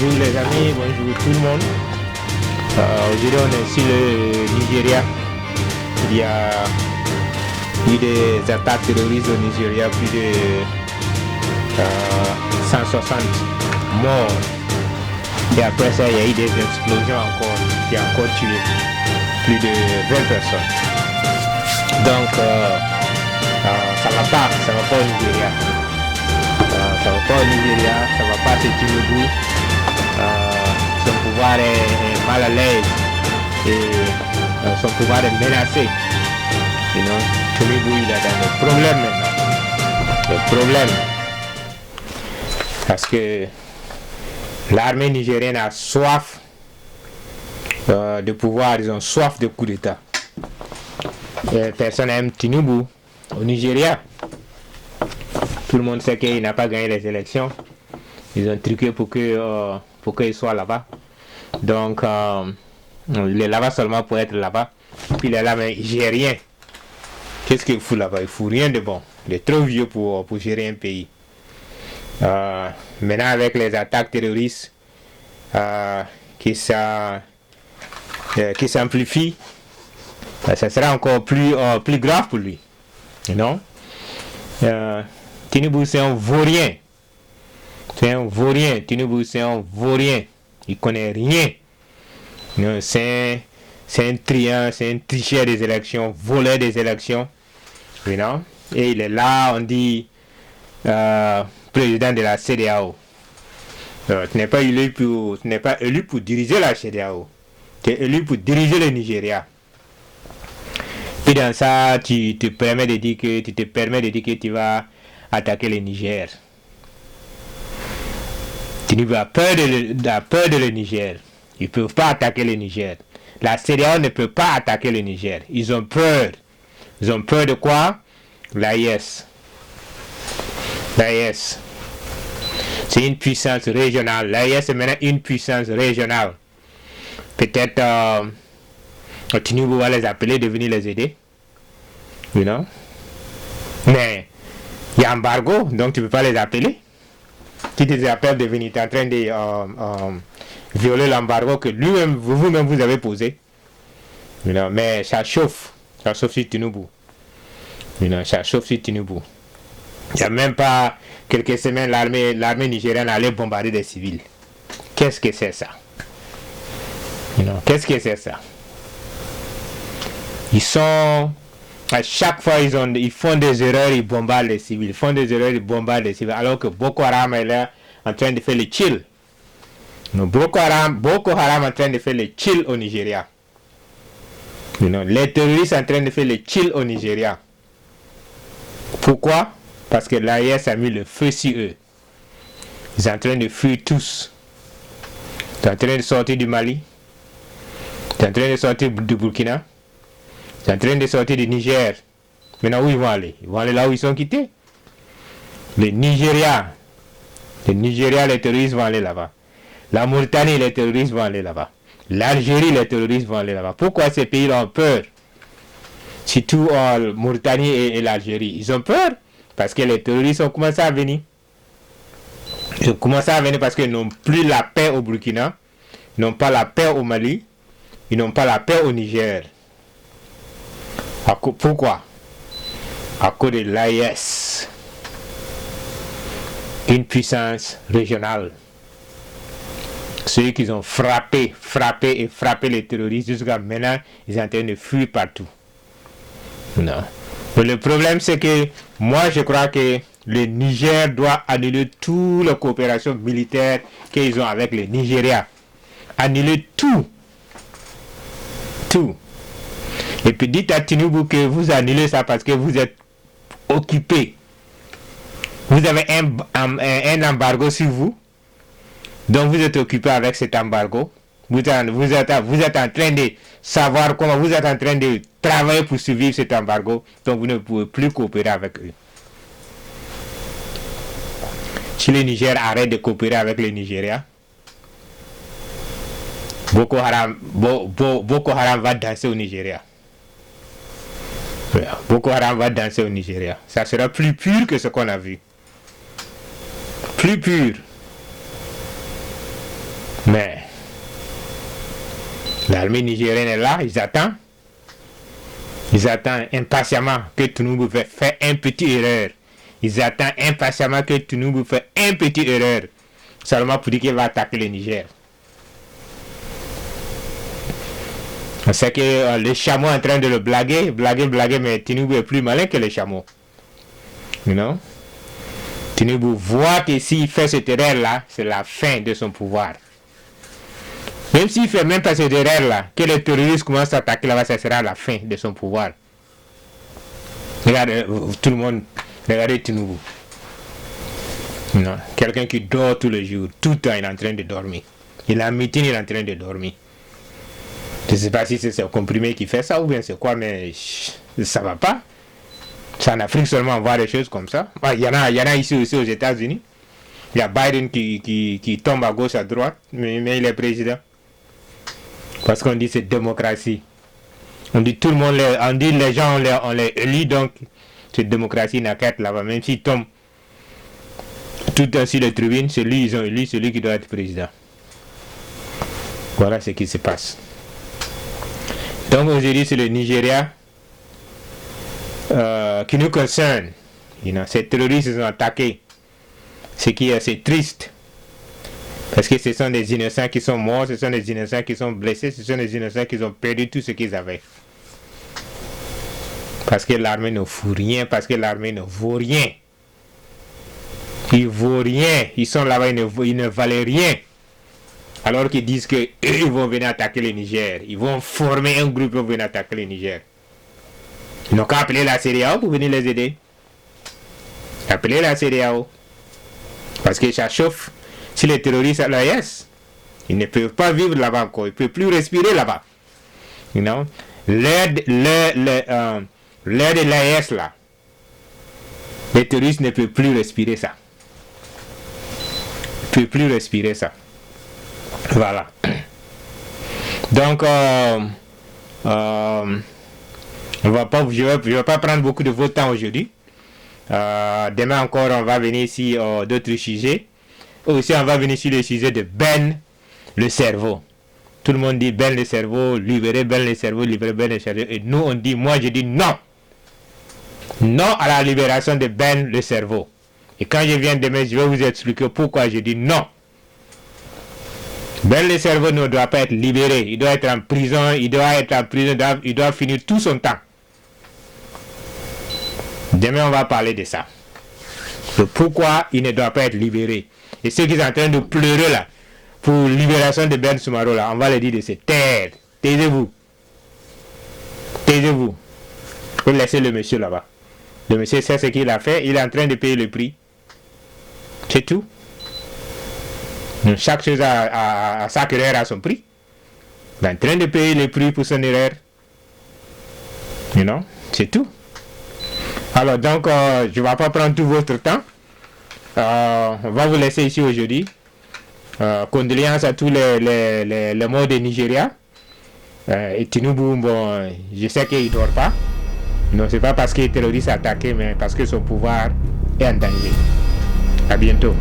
Bonjour les amis, bonjour tout le monde. Aujourd'hui on est sur le Nigeria. Il y a eu des attaques terroristes au Nigeria, plus de 160 morts. Et après ça, il y a eu des explosions encore qui ont encore tué plus de 20 personnes. Donc ça va pas au Nigeria. Ça va pas au Nigeria, ça va pas chez Tinubu. Son pouvoir est mal à l'aise et son pouvoir est menacé. Tinubu il a des problèmes maintenant. Des problèmes. Parce que l'armée nigérienne a soif de pouvoir, ils ont soif de coup d'État. Personne n'aime Tinubu au Nigeria. Tout le monde sait qu'il n'a pas gagné les élections. Ils ont truqué pour qu'il soit là-bas. Donc, il est là-bas seulement pour être là-bas. Puis il est là, mais il gère rien. Qu'est-ce qu'il fout là-bas? Il fout rien de bon. Il est trop vieux pour gérer un pays. Maintenant, avec les attaques terroristes qui s'amplifient, ça sera encore plus grave pour lui. Non? Tinubu, c'est un vaurien. C'est un vaurien. Tinubu, c'est un vaurien. Il connaît rien. C'est un triant, c'est un tricheur des élections, voleur des élections. Et il est là, on dit, président de la CEDEAO. Tu n'es pas élu pour diriger la CEDEAO. Tu es élu pour diriger le Nigeria. Puis dans ça, tu te permets de dire que tu vas attaquer le Niger. Tinubu a peur de le Niger. Ils ne peuvent pas attaquer le Niger. La CEDEAO ne peut pas attaquer le Niger. Ils ont peur. Ils ont peur de quoi? L'AES. L'AES. C'est une puissance régionale. L'AES est maintenant une puissance régionale. Peut-être Tinubu va les appeler de venir les aider. Mais il y a embargo, donc tu ne peux pas les appeler. Si tu les appelles de venir, tu es en train de violer l'embargo que vous-même vous avez posé. Mais ça chauffe. Ça chauffe sur Tinubu. Ça chauffe sur Tinubu. Il n'y a même pas quelques semaines, l'armée nigérienne allait bombarder des civils. Qu'est-ce que c'est ça? Qu'est-ce que c'est ça? À chaque fois, ils font des erreurs, ils bombardent les civils. Alors que Boko Haram est là en train de faire le chill. Boko Haram est en train de faire le chill au Nigeria. Les terroristes sont en train de faire le chill au Nigeria. Pourquoi? Parce que l'AES a mis le feu sur eux. Ils sont en train de fuir tous. Ils sont en train de sortir du Mali. Ils sont en train de sortir du Burkina. Ils sont en train de sortir du Niger. Maintenant, où ils vont aller? Ils vont aller là où ils sont quittés. Le Nigeria, les terroristes vont aller là-bas. La Mauritanie, les terroristes vont aller là-bas. L'Algérie, les terroristes vont aller là-bas. Pourquoi ces pays-là ont peur? Surtout Mauritanie et l'Algérie. Ils ont peur parce que les terroristes ont commencé à venir. Ils ont commencé à venir parce qu'ils n'ont plus la paix au Burkina. Ils n'ont pas la paix au Mali. Ils n'ont pas la paix au Niger. Pourquoi? À cause de l'AES. Une puissance régionale. Ceux qui ont frappé les terroristes jusqu'à maintenant, ils sont en train de fuir partout. Mais le problème, c'est que moi, je crois que le Niger doit annuler toute la coopération militaire qu'ils ont avec le Nigeria. Annuler tout. Tout. Et puis dites à Tinubu que vous annulez ça parce que vous êtes occupé. Vous avez un embargo sur vous. Donc vous êtes occupé avec cet embargo. Vous êtes en train de savoir comment, vous êtes en train de travailler pour survivre cet embargo. Donc vous ne pouvez plus coopérer avec eux. Si le Niger arrête de coopérer avec le Nigeria, Boko Haram va danser au Nigeria. Boko Haram va danser au Nigeria. Ça sera plus pur que ce qu'on a vu. Plus pur. Mais l'armée nigérienne est là, ils attendent. Ils attendent impatiemment que Tinubu fait un petit erreur. Ils attendent impatiemment que Tinubu fait un petit erreur. Seulement pour dire qu'il va attaquer le Niger. On sait que le chameau est en train de le blaguer, mais Tinubu est plus malin que le chameau. You know? Tinubu voit que s'il fait cette erreur-là, c'est la fin de son pouvoir. Même s'il ne fait même pas cette erreur-là, que les terroristes commencent à attaquer là-bas, ça sera la fin de son pouvoir. Regardez, tout le monde, regardez Tinubu. Non, quelqu'un qui dort tous les jours, tout le temps il est en train de dormir. Il a un meeting, il est en train de dormir. Je ne sais pas si c'est ce comprimé qui fait ça ou bien c'est quoi, mais ça va pas. C'est en Afrique seulement on voit des choses comme ça. Il y en a ici aussi aux États-Unis. Il y a Biden qui tombe à gauche, à droite, mais il est président. Parce qu'on dit c'est démocratie. On dit tout le monde, on dit les gens on les élit, donc cette démocratie n'a qu'à être là-bas. Même s'il tombe tout ainsi les tribunes, c'est lui ils ont élu, c'est lui qui doit être président. Voilà ce qui se passe. Donc aujourd'hui c'est le Nigeria qui nous concerne. Ces terroristes ont attaqué. C'est triste. Parce que ce sont des innocents qui sont morts, ce sont des innocents qui sont blessés, ce sont des innocents qui ont perdu tout ce qu'ils avaient. Parce que l'armée ne fout rien, parce que l'armée ne vaut rien. Ils ne vaut rien. Ils sont là-bas, ils ne valaient rien. Alors qu'ils disent qu'eux, ils vont venir attaquer le Niger. Ils vont former un groupe pour venir attaquer le Niger. Ils n'ont qu'à appeler la CEDEAO pour venir les aider. Appeler la CEDEAO. Parce que ça chauffe. Si les terroristes à l'AES, ils ne peuvent pas vivre là-bas encore. Ils ne peuvent plus respirer là-bas. You know? L'air de l'AES là. Les terroristes ne peuvent plus respirer ça. Ils ne peuvent plus respirer ça. Voilà. Donc, je ne vais pas prendre beaucoup de votre temps aujourd'hui. Demain encore, on va venir ici d'autres sujets. Aussi, on va venir sur le sujet de Ben le cerveau. Tout le monde dit Ben le cerveau, libérer Ben le cerveau, libérer Ben le cerveau. Et nous, on dit, moi, je dis non. Non à la libération de Ben le cerveau. Et quand je viens demain, je vais vous expliquer pourquoi je dis non. Ben le cerveau ne doit pas être libéré. Il doit être en prison. Il doit finir tout son temps. Demain, on va parler de ça. De pourquoi il ne doit pas être libéré. Et ceux qui sont en train de pleurer là, pour libération de Ben Soumaro là, on va leur dire de se taire. Taisez-vous. Taisez-vous. Vous laissez le monsieur là-bas. Le monsieur sait ce qu'il a fait. Il est en train de payer le prix. C'est tout. Chaque chose a sa erreur à son prix. Il est en train de payer le prix pour son erreur. You know? C'est tout. Alors donc, je ne vais pas prendre tout votre temps. On va vous laisser ici aujourd'hui. Condoléances à tous les morts de Nigeria. Et Tinubu, bon, je sais qu'il ne dort pas. Non, c'est pas parce qu'il est terroriste attaqué, mais parce que son pouvoir est en danger. À bientôt.